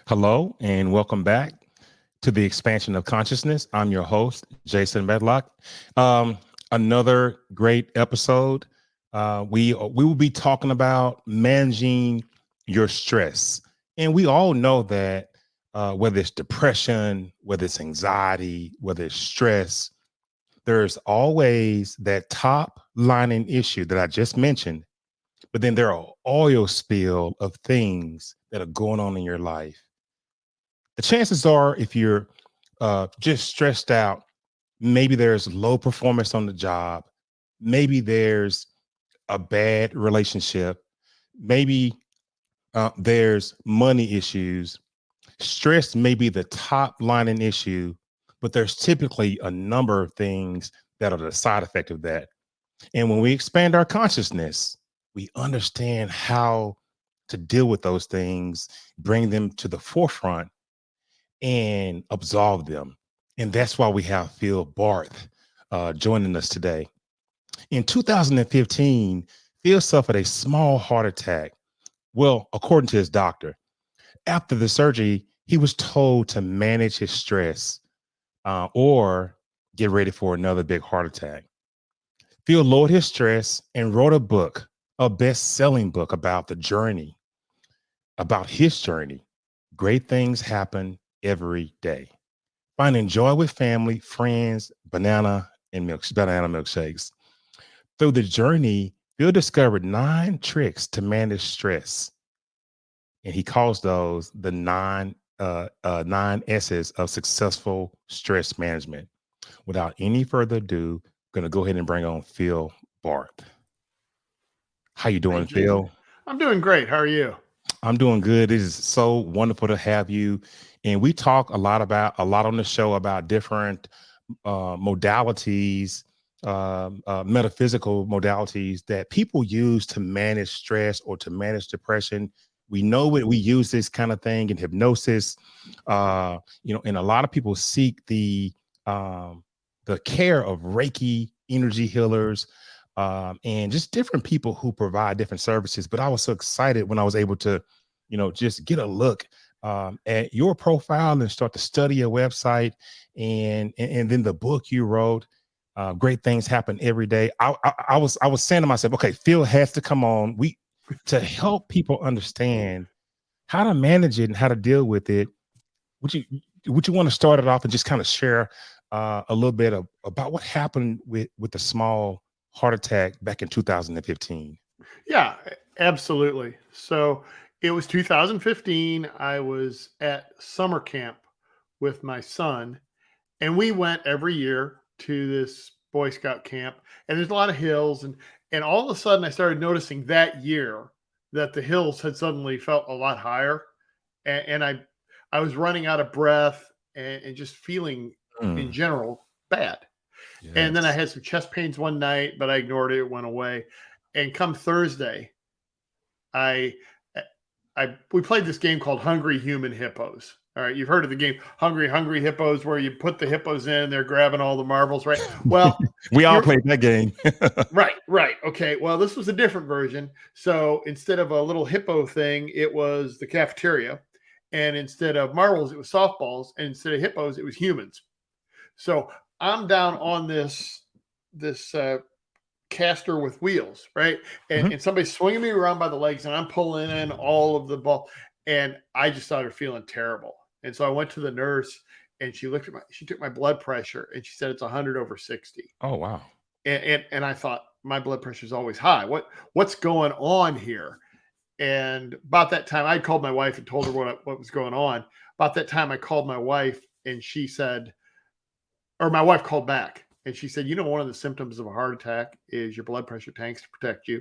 Hello, and welcome back to the expansion of consciousness. I'm your host, Jason Medlock. Um, Another great episode. We will be talking about managing your stress, and we all know that whether it's depression, whether it's anxiety, whether it's stress, there's always that top lining issue that I just mentioned. But then there are oil spill of things that are going on in your life. The chances are, if you're just stressed out, maybe there's low performance on the job, maybe there's a bad relationship, maybe there's money issues. Stress may be the top lining issue, but there's typically a number of things that are the side effect of that. And when we expand our consciousness, we understand how to deal with those things, bring them to the forefront and absolve them. And that's why we have Phil Barth joining us today. In 2015, Phil suffered a small heart attack. Well, according to his doctor, after the surgery, he was told to manage his stress or get ready for another big heart attack. Phil lowered his stress and wrote a book, a best-selling book about the journey, about his journey. Great things happen every day. Finding joy with family, friends, banana milkshakes. Through the journey, Bill discovered 9 tricks to manage stress, and he calls those the nine S's of successful stress management. Without any further ado, I'm going to go ahead and bring on Phil Barth. How you Hey, doing, Jason. Phil? I'm doing great. How are you? I'm doing good. It is so wonderful to have you. And we talk a lot on the show about different modalities, metaphysical modalities that people use to manage stress or to manage depression. We know we use this kind of thing in hypnosis, and a lot of people seek the care of Reiki energy healers, and just different people who provide different services. But I was so excited when I was able to, just get a look at your profile and start to study your website and then the book you wrote. Great things happen every day. I was saying to myself, okay, Phil has to come on. We to help people understand how to manage it and how to deal with it. Would you would you want to start it off and just kind of share a little bit about what happened with the small heart attack back in 2015? Yeah, absolutely. So it was 2015. I was at summer camp with my son, and we went every year to this Boy Scout camp. And there's a lot of hills, and all of a sudden, I started noticing that year that the hills had suddenly felt a lot higher, and I was running out of breath and just feeling in Mm, general bad. And then I yes. had some chest pains one night, but I ignored it. It went away. And come Thursday, I, we played this game called Hungry Human Hippos. All right, you've heard of the game Hungry Hippos, where you put the hippos in, they're grabbing all the marbles, right? Well, We all you're played that game. right. Okay, well, this was a different version. So instead of a little hippo thing, it was the cafeteria, and instead of marbles, it was softballs, and instead of hippos, it was humans. So I'm down on this caster with wheels, right? And, Mhm. and somebody's swinging me around by the legs, and I'm pulling in all of the ball, and I just started feeling terrible. And so I went to the nurse, and she took my blood pressure, and she said it's 100/60. Oh wow. And I thought my blood pressure is always high. What's going on here? And about that time, I called my wife and told her what was going on. About that time, I called my wife, and she said, or my wife called back and she said, one of the symptoms of a heart attack is your blood pressure tanks to protect you.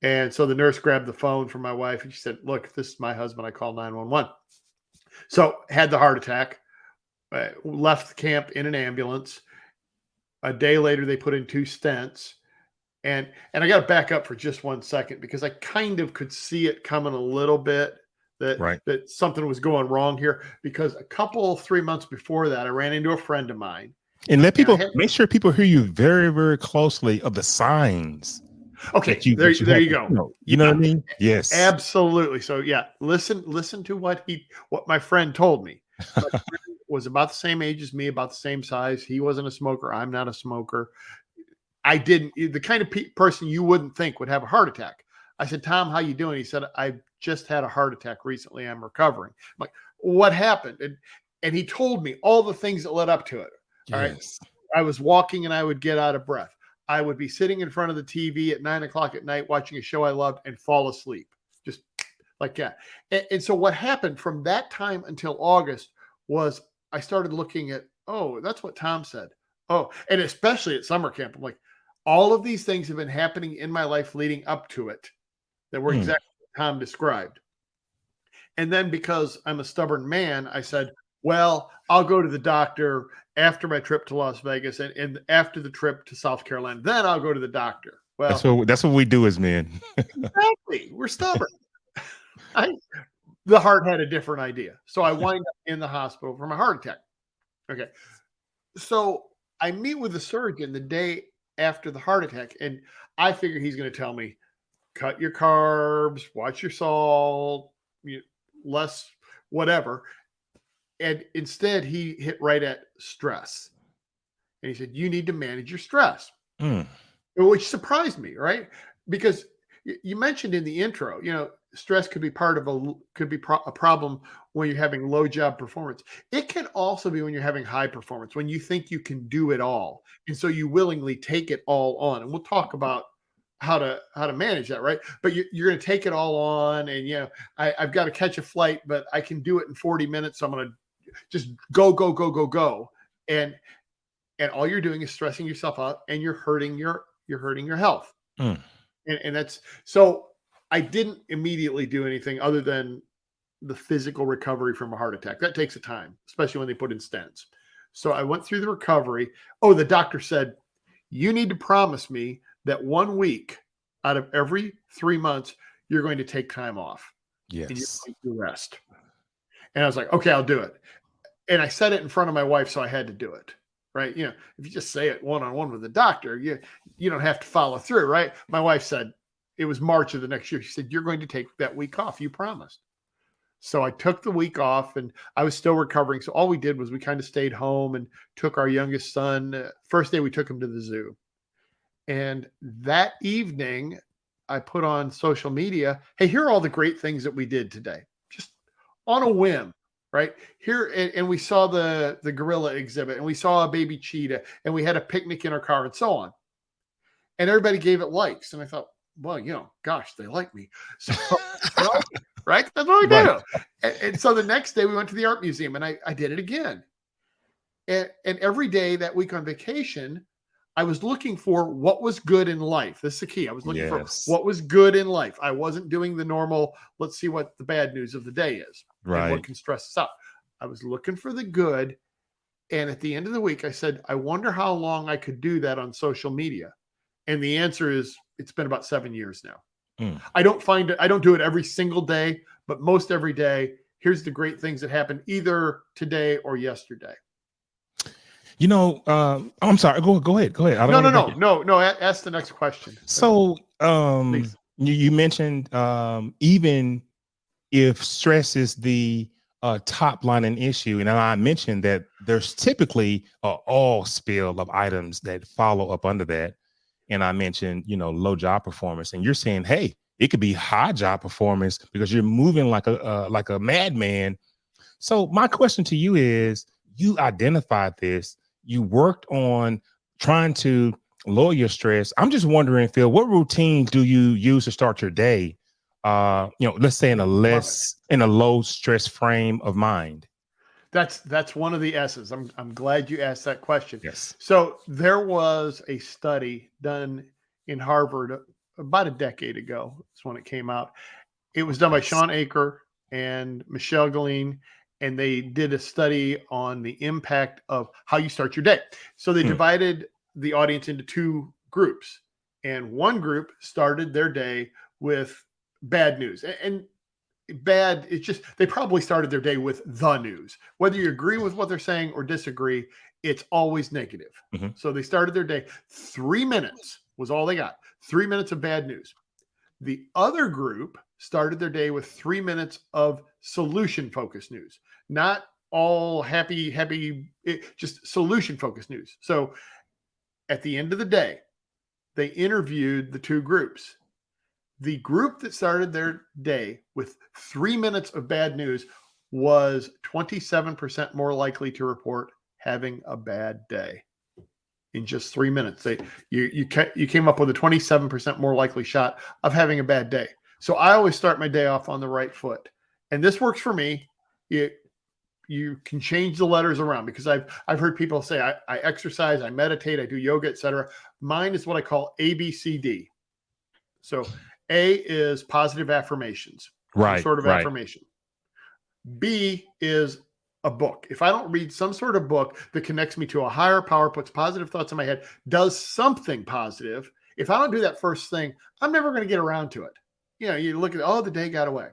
And so the nurse grabbed the phone from my wife and she said, look, if this is my husband, I call 911. So had the heart attack, left the camp in an ambulance. A day later, they put in 2 stents. And I got to back up for just 1 second because I kind of could see it coming a little bit that Right. that something was going wrong here because 3 months before that, I ran into a friend of mine And let and I people had make sure people hear you very, very closely of the signs. Okay, there you go. You know what I mean? Yes. Absolutely. So yeah, listen to what my friend told me. My friend was about the same age as me, about the same size. He wasn't a smoker. I'm not a smoker. The kind of person you wouldn't think would have a heart attack. I said, Tom, how you doing? He said, I just had a heart attack recently. I'm recovering. I'm like, what happened? And he told me all the things that led up to it. All right. I was walking and I would get out of breath. I would be sitting in front of the TV at 9:00 at night, watching a show I loved and fall asleep. Just like that. And so what happened from that time until August was I started looking at, oh, that's what Tom said. Oh, and especially at summer camp, I'm like, all of these things have been happening in my life leading up to it that were exactly what Tom described. And then because I'm a stubborn man, I said, well, I'll go to the doctor after my trip to Las Vegas and after the trip to South Carolina. Then I'll go to the doctor. Well, that's what we do as men. Exactly. We're stubborn. The heart had a different idea. So I wind up in the hospital from a heart attack. Okay. So I meet with the surgeon the day after the heart attack, and I figure he's going to tell me, cut your carbs, watch your salt, less whatever. And instead, he hit right at stress. And he said, you need to manage your stress, which surprised me, right? Because you mentioned in the intro, stress could be a problem when you're having low job performance. It can also be when you're having high performance, when you think you can do it all. And so you willingly take it all on. And we'll talk about how to manage that, right? But you're going to take it all on, and I've got to catch a flight, but I can do it in 40 minutes. So I'm going to just go. And all you're doing is stressing yourself out, and you're hurting your health. And that's, so I didn't immediately do anything other than the physical recovery from a heart attack. That takes a time, especially when they put in stents. So I went through the recovery. Oh, the doctor said, you need to promise me that 1 week out of every 3 months, you're going to take time off. Yes. And you're going to rest. And I was like, okay, I'll do it. And I said it in front of my wife, so I had to do it. Right. If you just say it one-on-one with the doctor, you don't have to follow through. Right. My wife said, it was March of the next year. She said, you're going to take that week off. You promised. So I took the week off, and I was still recovering. So all we did was we kind of stayed home and took our youngest son. First day we took him to the zoo. And that evening I put on social media, hey, here are all the great things that we did today. Just on a whim. Right here. And we saw the gorilla exhibit, and we saw a baby cheetah, and we had a picnic in our car, and so on. And everybody gave it likes. And I thought, well, gosh, they like me. So, right. That's what we do. And so the next day we went to the art museum, and I did it again. And every day that week on vacation, I was looking for what was good in life. This is the key. I was looking for what was good in life. I wasn't doing the normal, let's see what the bad news of the day is. Right. And what can stress us out. I was looking for the good. And at the end of the week, I said, I wonder how long I could do that on social media. And the answer is, it's been about 7 years now. I don't do it every single day, but most every day. Here's the great things that happened either today or yesterday. I'm sorry. Go ahead. No. Ask the next question. So, you mentioned even if stress is the top lining issue, and I mentioned that there's typically all spill of items that follow up under that. And I mentioned, low job performance, and you're saying, hey, it could be high job performance because you're moving like a madman. So my question to you is, you identified this. You worked on trying to lower your stress. I'm just wondering, Phil, what routines do you use to start your day? Let's say in a low stress frame of mind. That's one of the S's. I'm glad you asked that question. Yes. So there was a study done in Harvard about a decade ago. That's when it came out. It was done by Sean Aker and Michelle Galeen, and they did a study on the impact of how you start your day. So they divided the audience into two groups, and one group started their day with bad news. And bad, it's just, they probably started their day with the news. Whether you agree with what they're saying or disagree, it's always negative. So they started their day, 3 minutes was all they got. 3 minutes of bad news. The other group started their day with 3 minutes of solution focused news, not all happy, just solution focused news. So at the end of the day, they interviewed the two groups. The group that started their day with 3 minutes of bad news was 27% more likely to report having a bad day in just 3 minutes. You came up with a 27% more likely shot of having a bad day. So I always start my day off on the right foot, and this works for me. You can change the letters around, because I've heard people say I exercise, I meditate, I do yoga, etc. Mine is what I call ABCD. So A is positive affirmations, some sort of affirmation. B is a book. If I don't read some sort of book that connects me to a higher power, puts positive thoughts in my head, does something positive, if I don't do that first thing, I'm never going to get around to it. You look at, the day got away.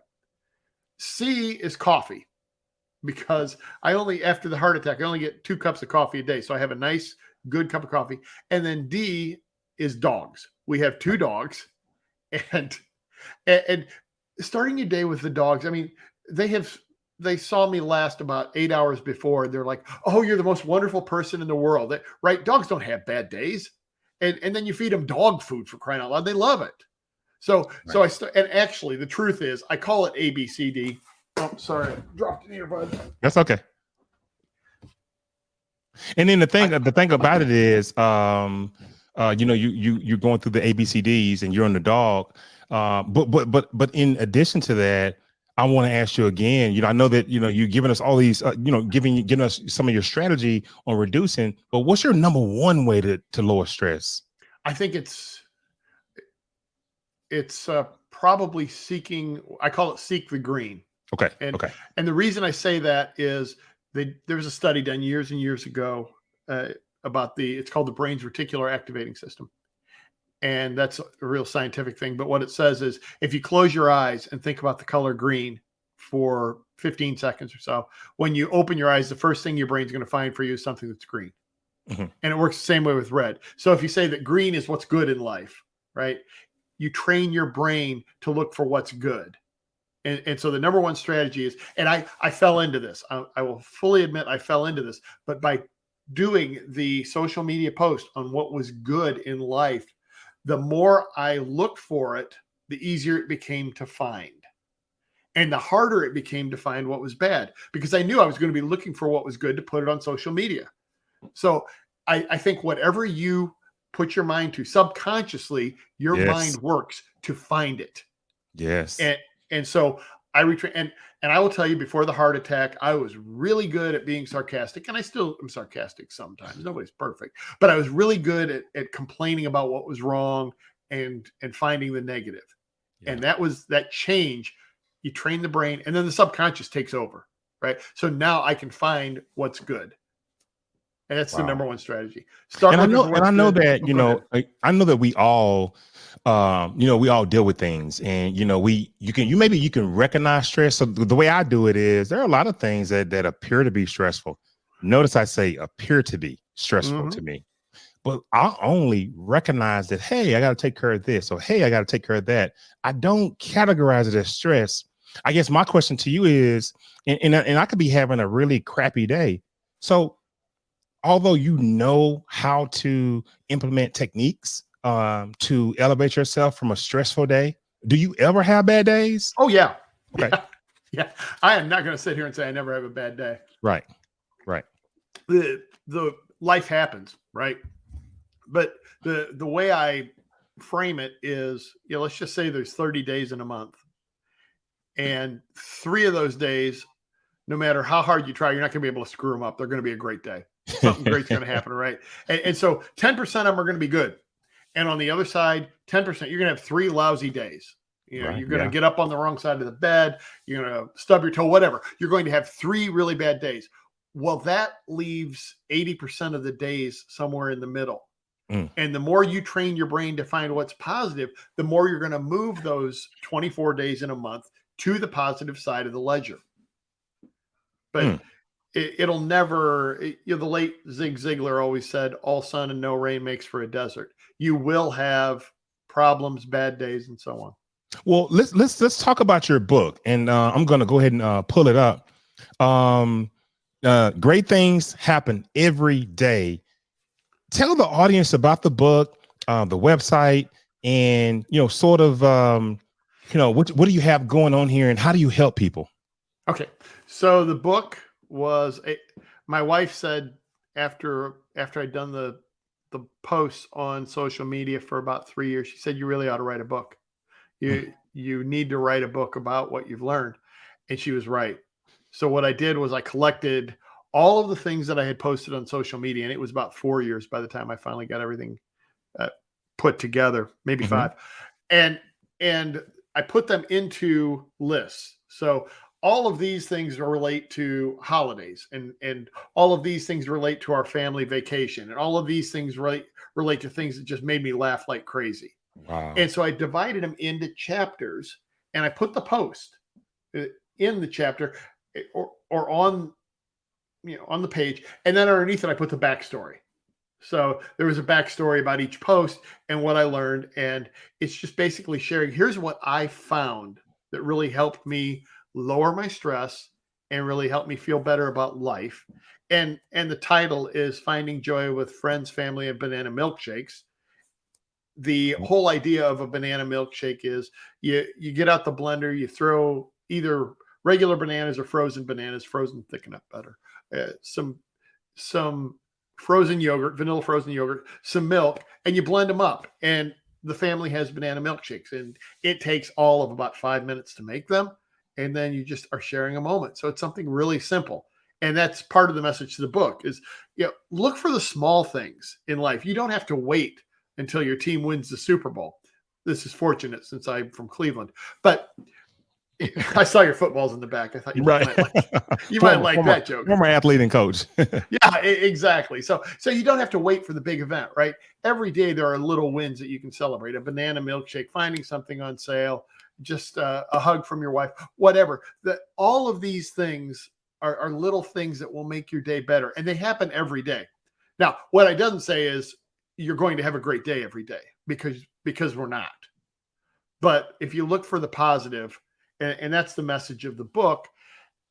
C is coffee, because after the heart attack, I only get 2 cups of coffee a day. So I have a nice, good cup of coffee. And then D is dogs. We have 2 dogs, and starting your day with the dogs. I mean, they saw me last about 8 hours before. They're like, "Oh, you're the most wonderful person in the world." Right? Dogs don't have bad days. And then you feed them dog food, for crying out loud. They love it. So and actually the truth is I call it ABCD. Oh, sorry, I dropped an earbud. That's okay. And then the thing about it is, you're going through the ABCDs and you're on the dog. But in addition to that, I want to ask you again. I know that you're giving us all these, giving us some of your strategy on reducing. But what's your number one way to lower stress? I think it's probably seeking. I call it seek the green. Okay. And the reason I say that is there was a study done years and years ago about it's called the brain's reticular activating system. And that's a real scientific thing. But what it says is if you close your eyes and think about the color green for 15 seconds or so, when you open your eyes, the first thing your brain's going to find for you is something that's green. Mm-hmm. And it works the same way with red. So if you say that green is what's good in life, right? You train your brain to look for what's good. And so the number one strategy is, and I fell into this. I will fully admit I fell into this, but by doing the social media post on what was good in life, the more I looked for it, the easier it became to find. And the harder it became to find what was bad, because I knew I was going to be looking for what was good to put it on social media. So I think whatever you put your mind to subconsciously, your mind works to find it. Yes. And so I retrain, and I will tell you, before the heart attack, I was really good at being sarcastic, and I still am sarcastic sometimes. Nobody's perfect, but I was really good at complaining about what was wrong and finding the negative. Yeah. And that change. You train the brain, and then the subconscious takes over, right? So now I can find what's good. And that's the number one strategy. I know that we all, we all deal with things, and you can recognize stress. So the way I do it is, there are a lot of things that appear to be stressful. Notice I say appear to be stressful to me, but I only recognize that, hey, I got to take care of this, or hey, I got to take care of that. I don't categorize it as stress. I guess my question to you is, and I could be having a really crappy day. So although you know how to implement techniques to elevate yourself from a stressful day, do you ever have bad days? Oh, yeah. Okay. Yeah. I am not going to sit here and say I never have a bad day. Right. The life happens, right? But the way I frame it is, let's just say there's 30 days in a month. And 3 of those days, no matter how hard you try, you're not going to be able to screw them up. They're going to be a great day. Something great's going to happen, right? And so 10% of them are going to be good. And on the other side, 10%, you're going to have 3 lousy days. You're going to get up on the wrong side of the bed. You're going to stub your toe, whatever. You're going to have 3 really bad days. Well, that leaves 80% of the days somewhere in the middle. And the more you train your brain to find what's positive, the more you're going to move those 24 days in a month to the positive side of the ledger. But it'll never, the late Zig Ziglar always said, all sun and no rain makes for a desert. You will have problems, bad days, and so on. Well, let's talk about your book, and I'm going to go ahead and pull it up. Great things happen every day. Tell the audience about the book, the website, and sort of what do you have going on here, and how do you help people? Okay, so the book was my wife said after I'd done the posts on social media for about 3 years, she said, "You really ought to write a book. You need to write a book about what you've learned," and she was right. So what I did was I collected all of the things that I had posted on social media, and it was about 4 years by the time I finally got everything put together, maybe 5, and I put them into lists. So all of these things relate to holidays, and all of these things relate to our family vacation, and all of these things relate to things that just made me laugh like crazy. Wow. And so I divided them into chapters, and I put the post in the chapter or on the page, and then underneath it I put the backstory. So there was a backstory about each post and what I learned, and it's just basically sharing, here's what I found that really helped me lower my stress and really helped me feel better about life. And the title is Finding Joy with Friends, Family, and Banana Milkshakes. The whole idea of a banana milkshake is you get out the blender, you throw either regular bananas or frozen bananas. Frozen thicken up better. Some frozen yogurt, vanilla frozen yogurt, some milk, and you blend them up. And the family has banana milkshakes, and it takes all of about 5 minutes to make them. And then you just are sharing a moment. So it's something really simple. And that's part of the message to the book is, look for the small things in life. You don't have to wait until your team wins the Super Bowl. This is fortunate since I'm from Cleveland, but I saw your footballs in the back. I thought you might like that joke. Former athlete and coach. Yeah, exactly. So you don't have to wait for the big event, right? Every day there are little wins that you can celebrate. A banana milkshake, finding something on sale, just a hug from your wife, whatever. All of these things are little things that will make your day better, and they happen every day. Now, what I doesn't say is you're going to have a great day every day, because we're not. But if you look for the positive, and that's the message of the book.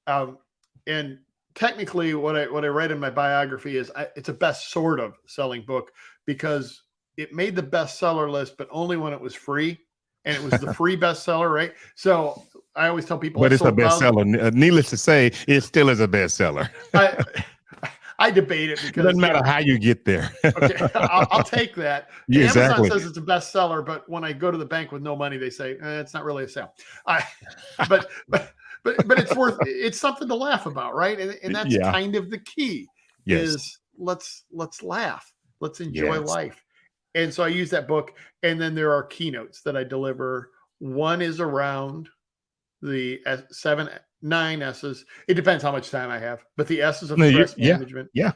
And technically, what I read in my biography is it's a best sort of selling book, because it made the bestseller list, but only when it was free, and it was the free bestseller, right? So I always tell people, but it's a bestseller. Needless to say, it still is a bestseller. I debate it because it doesn't matter how you get there. Okay, I'll take that. Yeah, exactly. Amazon says it's a bestseller, but when I go to the bank with no money, they say it's not really a sale. But it's something to laugh about, right? And that's kind of the key. Yes. Is let's laugh, let's enjoy life. And so I use that book, and then there are keynotes that I deliver. One is around the 9 S's. It depends how much time I have, but the S's of stress management. Yeah.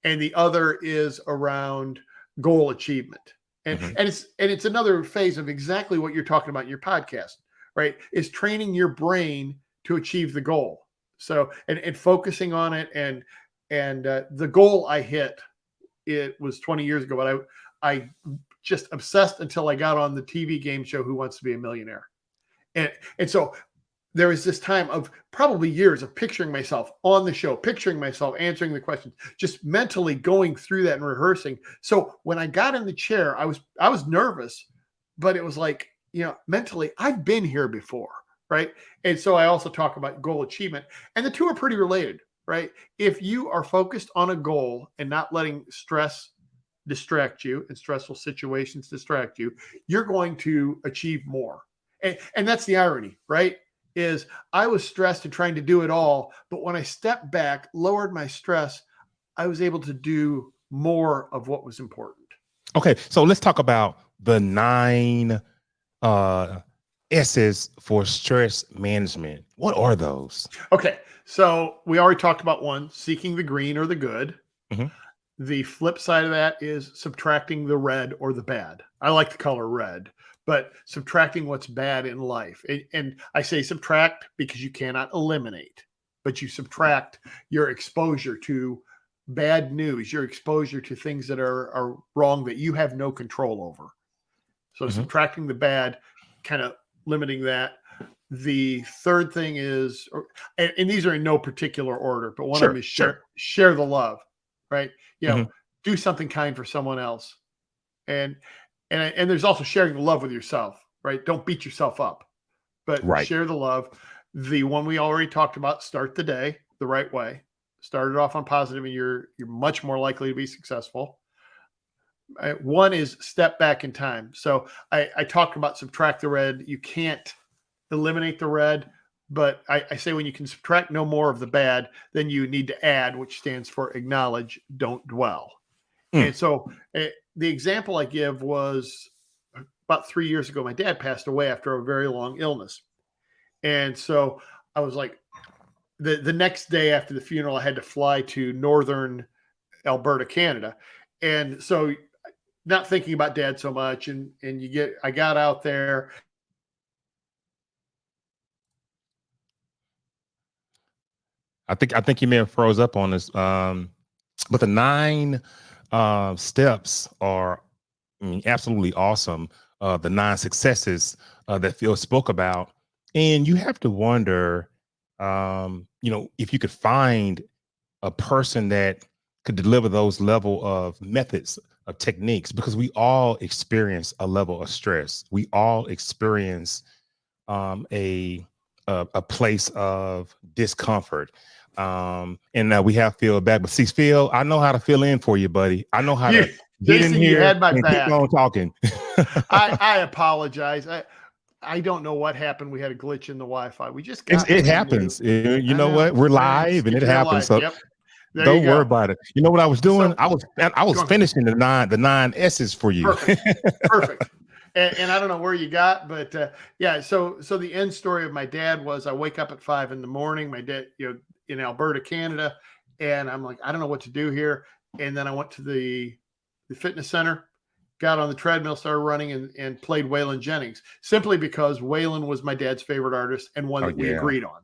And the other is around goal achievement. And it's another phase of exactly what you're talking about in your podcast, right? Is training your brain to achieve the goal. So, and focusing on it, and the goal I hit, it was 20 years ago, but I just obsessed until I got on the TV game show Who Wants to Be a Millionaire. And so there was this time of probably years of picturing myself on the show, picturing myself answering the questions, just mentally going through that and rehearsing. So when I got in the chair, I was nervous, but it was like, mentally, I've been here before, right? And so I also talk about goal achievement, and the two are pretty related, right? If you are focused on a goal and not letting stress distract you and stressful situations distract you, you're going to achieve more. And that's the irony, right? Is I was stressed and trying to do it all, but when I stepped back, lowered my stress, I was able to do more of what was important. Okay, so let's talk about the 9 S's for stress management. What are those? Okay, so we already talked about one, seeking the green or the good. Mm-hmm. The flip side of that is subtracting the red or the bad. I like the color red, but subtracting what's bad in life. And I say subtract because you cannot eliminate, but you subtract your exposure to bad news, your exposure to things that are wrong that you have no control over. So subtracting the bad, kind of limiting that. The third thing is, and these are in no particular order, but one of them is share the love, right? Do something kind for someone else. And there's also sharing the love with yourself, right? Don't beat yourself up, but share the love. The one we already talked about, start the day the right way. Start it off on positive, and you're much more likely to be successful. One is step back in time. So I talked about subtract the red. You can't eliminate the red, but I say when you can subtract no more of the bad, then you need to add, which stands for acknowledge, don't dwell. And so the example I give was about 3 years ago. My dad passed away after a very long illness. And so I was like, the next day after the funeral, I had to fly to northern Alberta, Canada. And so not thinking about dad so much. And I got out there. I think you may have froze up on this. But the 9 steps are absolutely awesome. The 9 successes that Phil spoke about. And you have to wonder, if you could find a person that could deliver those level of methods, of techniques, because we all experience a level of stress. We all experience a place of discomfort. And we have Phil back. But see, Phil, I know how to fill in for you, buddy. I know how to get Jason, in here you had my and back. keep on talking. I apologize. I don't know what happened. We had a glitch in the Wi-Fi. We just got it happens. You know what? We're live and it happens. So don't worry about it. You know what I was doing? So, I was finishing the 9 S's for you. Perfect. And I don't know where you got, but So the end story of my dad was I wake up at 5 a.m. My dad, in Alberta, Canada, and I'm like, I don't know what to do here. And then I went to the fitness center, got on the treadmill, started running, and played Waylon Jennings, simply because Waylon was my dad's favorite artist and one that we agreed on.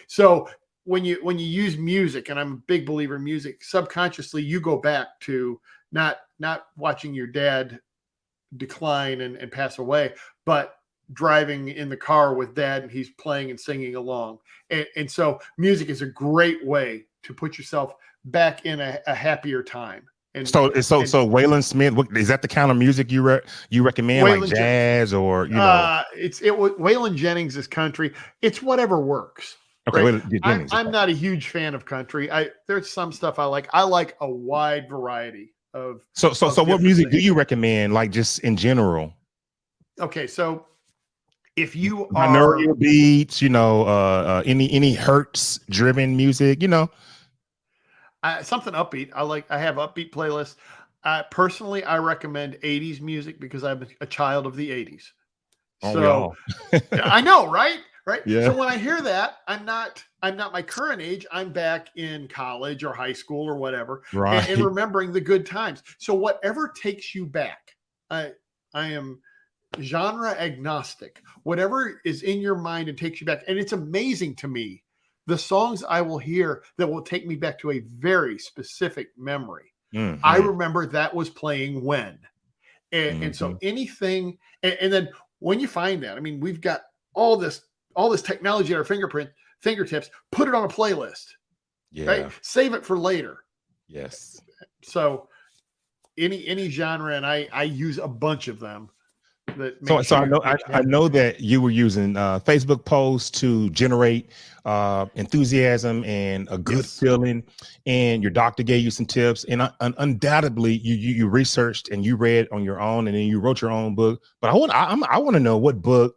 So when you use music, and I'm a big believer in music, subconsciously you go back to not watching your dad decline and pass away, but driving in the car with dad and he's playing and singing along. And so music is a great way to put yourself back in a happier time. And so Waylon Smith, is that the kind of music you recommend, Waylon, like jazz or Waylon Jennings is country. It's whatever works. Okay, right? I'm not a huge fan of country. There's some stuff I like. I like a wide variety of. So what music do you recommend, like just in general? Okay, so if you binaural beats, any Hertz driven music, something upbeat. I have upbeat playlists. Personally, I recommend 80s music because I'm a child of the 80s. So I know, right? Yeah. So when I hear that, I'm not my current age. I'm back in college or high school or whatever, right? And remembering the good times. So whatever takes you back, I am genre agnostic. Whatever is in your mind and takes you back. And it's amazing to me the songs I will hear that will take me back to a very specific memory. Mm-hmm. I remember that was playing when. And so anything, and then when you find that, we've got all this technology at our fingertips, put it on a playlist. Yeah. Right? Save it for later. Yes. So any genre, and I use a bunch of them. So I know that you were using Facebook posts to generate enthusiasm and a good feeling, and your doctor gave you some tips, and undoubtedly you researched and you read on your own, and then you wrote your own book. But I want to know what book,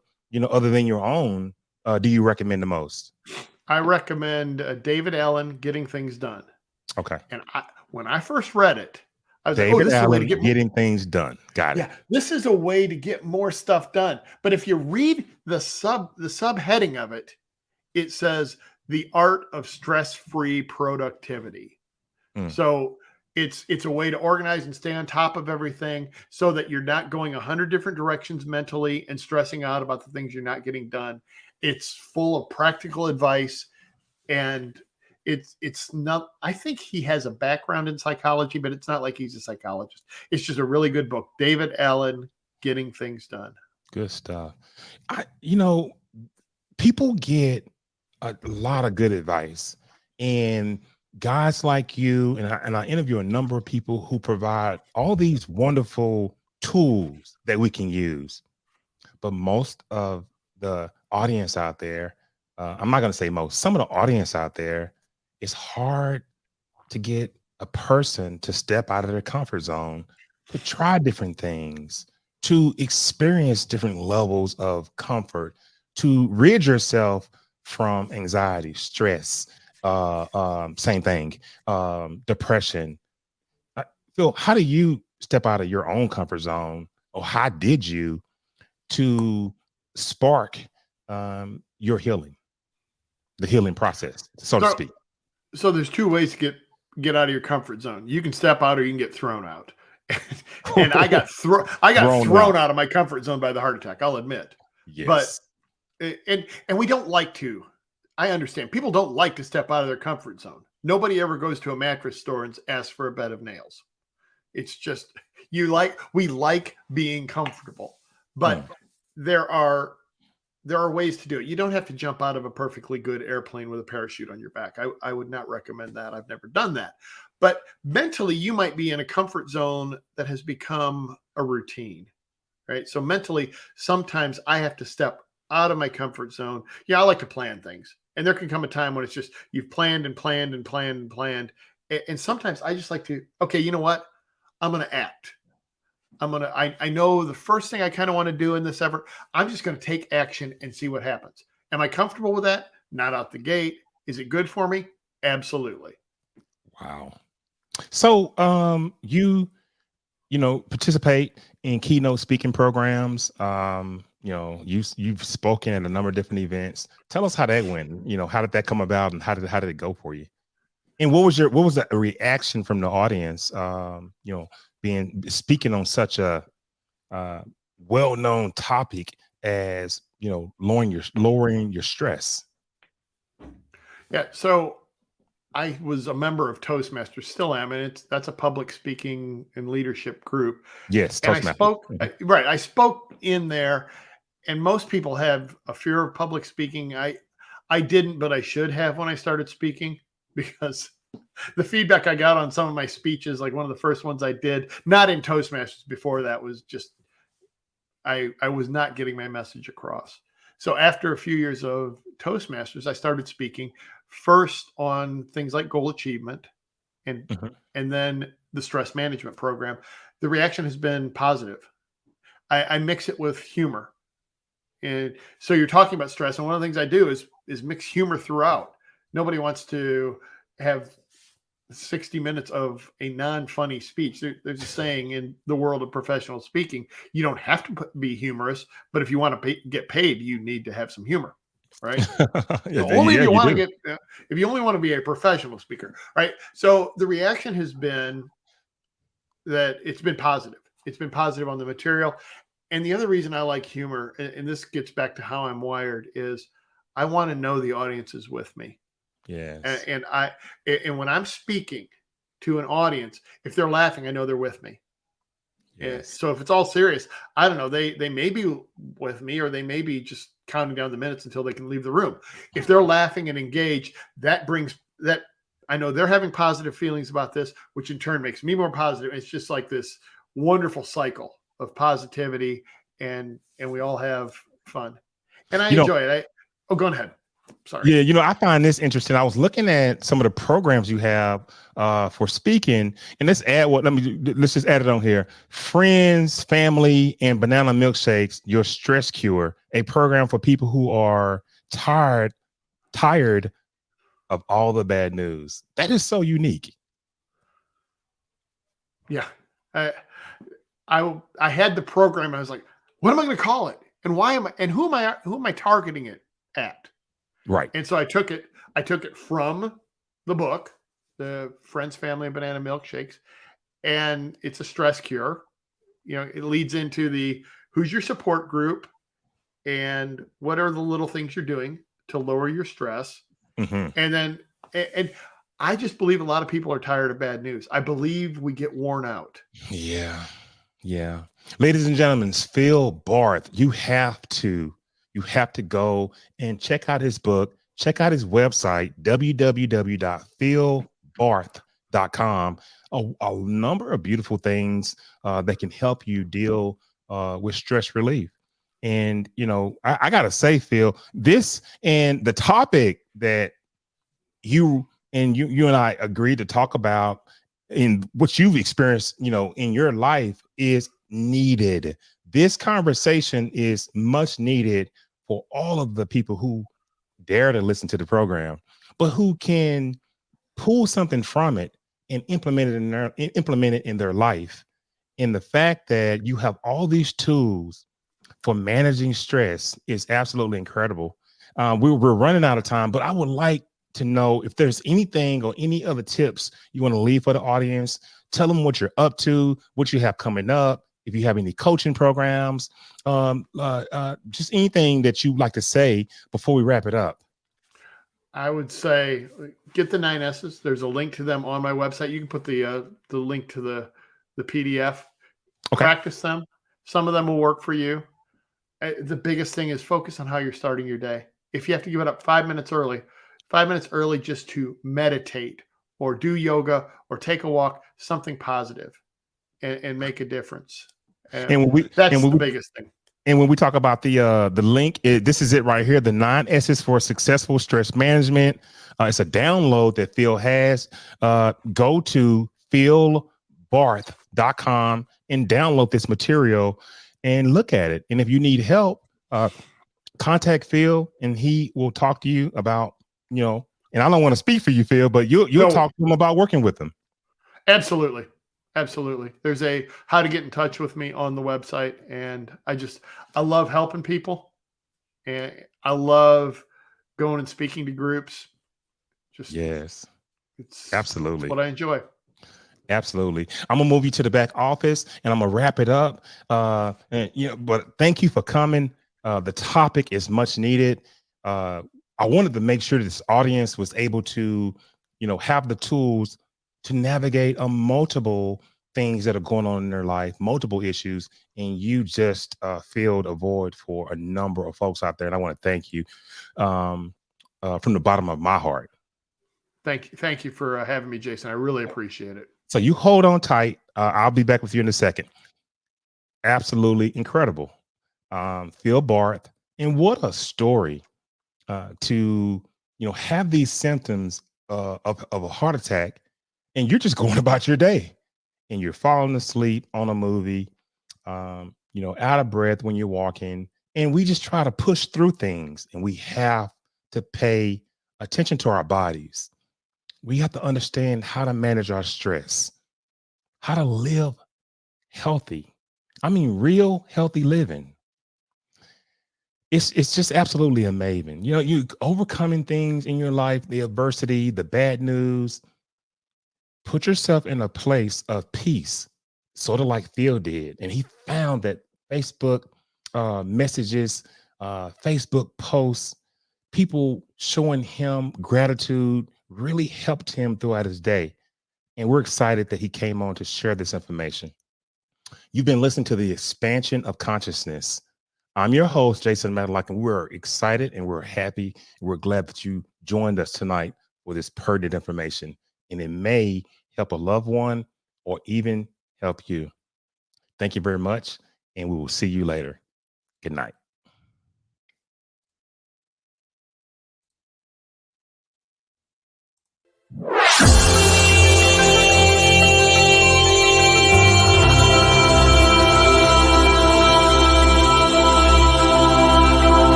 other than your own, do you recommend the most? I recommend David Allen, Getting Things Done. Okay. And when I first read it, I was David Allen, Getting Things Done. Got it. Yeah, this is a way to get more stuff done. But if you read the subheading of it, it says the art of stress-free productivity. So it's a way to organize and stay on top of everything so that you're not going 100 different directions mentally and stressing out about the things you're not getting done. It's full of practical advice, and it's not, I think he has a background in psychology, but it's not like he's a psychologist. It's just a really good book. David Allen, getting things done. Good stuff. People get a lot of good advice, and guys like you, and I interview a number of people who provide all these wonderful tools that we can use. But most of the audience out there, I'm not going to say most, some of the audience out there, it's hard to get a person to step out of their comfort zone, to try different things, to experience different levels of comfort, to rid yourself from anxiety, stress, same thing, depression. Phil, how do you step out of your own comfort zone, or how did you to spark your healing, the healing process, so to speak? So there's two ways to get out of your comfort zone. You can step out, or you can get thrown out. And I got thrown out of my comfort zone by the heart attack, I'll admit. Yes. But and we don't like to. I understand. People don't like to step out of their comfort zone. Nobody ever goes to a mattress store and asks for a bed of nails. It's just we like being comfortable. But there are ways to do it. You don't have to jump out of a perfectly good airplane with a parachute on your back. I would not recommend that. I've never done that. But mentally, you might be in a comfort zone that has become a routine, right? So mentally, sometimes I have to step out of my comfort zone. Yeah, I like to plan things. And there can come a time when it's just you've planned and planned and planned and planned. And sometimes I just like to, okay, you know what? I'm going to act. I know the first thing I kind of want to do in this effort, I'm just going to take action and see what happens. Am I comfortable with that? Not out the gate. Is it good for me? Absolutely. Wow. So, you participate in keynote speaking programs. You've spoken at a number of different events. Tell us how that went. How did that come about, and how did it go for you? And what was the reaction from the audience? Speaking on such a well-known topic as lowering your stress. Yeah. So I was a member of Toastmasters, still am, and that's a public speaking and leadership group. Yes, and Toastmasters. I spoke in there, and most people have a fear of public speaking. I didn't, but I should have when I started speaking, because the feedback I got on some of my speeches, like one of the first ones I did, not in Toastmasters, before that, was just I was not getting my message across. So after a few years of Toastmasters, I started speaking first on things like goal achievement and then the stress management program. The reaction has been positive. I mix it with humor. And so you're talking about stress, and one of the things I do is mix humor throughout. Nobody wants to have 60 minutes of a non-funny speech. There's a saying in the world of professional speaking, you don't have to be humorous, but if you want to get paid, you need to have some humor, right? If you only want to be a professional speaker, right? So the reaction has been that it's been positive. It's been positive on the material. And the other reason I like humor, and this gets back to how I'm wired, is I want to know the audience is with me. Yes. And when I'm speaking to an audience, if they're laughing, I know they're with me. Yes. So if it's all serious, I don't know, they may be with me, or they may be just counting down the minutes until they can leave the room. If they're laughing and engaged, that brings that, I know they're having positive feelings about this, which in turn makes me more positive. It's just like this wonderful cycle of positivity, and we all have fun. And I enjoy it. Go ahead. Sorry. Yeah, I find this interesting. I was looking at some of the programs you have for speaking, and let's just add it on here. Friends, Family, and Banana Milkshakes, Your Stress Cure, a program for people who are tired of all the bad news. That is so unique. Yeah. I had the program. I was like, what am I going to call it? And who am I targeting it at? Right. And so I took it from the book, the Friends, Family, and Banana Milkshakes, and it's a stress cure. It leads into the who's your support group, and what are the little things you're doing to lower your stress. And I just believe a lot of people are tired of bad news. I believe we get worn out. Yeah. Yeah. Ladies and gentlemen, Phil Barth, you have to go and check out his book, check out his website, www.philbarth.com. A number of beautiful things that can help you deal with stress relief. And, I got to say, Phil, this and the topic that you and I agreed to talk about in what you've experienced, in your life is needed. This conversation is much needed for all of the people who dare to listen to the program, but who can pull something from it and implement it in their life. And the fact that you have all these tools for managing stress is absolutely incredible. We're running out of time, but I would like to know if there's anything or any other tips you want to leave for the audience. Tell them what you're up to, what you have coming up, if you have any coaching programs, just anything that you'd like to say before we wrap it up. I would say get the 9 S's. There's a link to them on my website. You can put the link to the PDF. Okay. Practice them. Some of them will work for you. The biggest thing is focus on how you're starting your day. If you have to give it up 5 minutes early just to meditate or do yoga or take a walk, something positive and make a difference. That's the biggest thing. And when we talk about the link, this is it right here. The 9 S's for successful stress management. It's a download that Phil has. Go to philbarth.com and download this material and look at it. And if you need help, contact Phil and he will talk to you about, and I don't want to speak for you, Phil, but you'll talk to him about working with them. Absolutely. There's a how to get in touch with me on the website. And I love helping people. And I love going and speaking to groups. Yes, it's absolutely what I enjoy. Absolutely. I'm gonna move you to the back office and I'm gonna wrap it up. But thank you for coming. The topic is much needed. I wanted to make sure this audience was able to, have the tools to navigate multiple things that are going on in their life, multiple issues, and you just filled a void for a number of folks out there. And I want to thank you from the bottom of my heart. Thank you for having me, Jason. I really appreciate it. So you hold on tight. I'll be back with you in a second. Absolutely incredible. Phil Barth. And what a story to, have these symptoms of a heart attack and you're just going about your day and you're falling asleep on a movie, out of breath when you're walking. And we just try to push through things and we have to pay attention to our bodies. We have to understand how to manage our stress, how to live healthy. I mean, real healthy living. It's just absolutely amazing. You overcoming things in your life, the adversity, the bad news. Put yourself in a place of peace, sort of like Phil did. And he found that Facebook messages, Facebook posts, people showing him gratitude really helped him throughout his day. And we're excited that he came on to share this information. You've been listening to the Expansion of Consciousness. I'm your host, Jason Medlock, and we're excited and we're happy. And we're glad that you joined us tonight for this pertinent information. And it may help a loved one or even help you. Thank you very much. And we will see you later. Good night.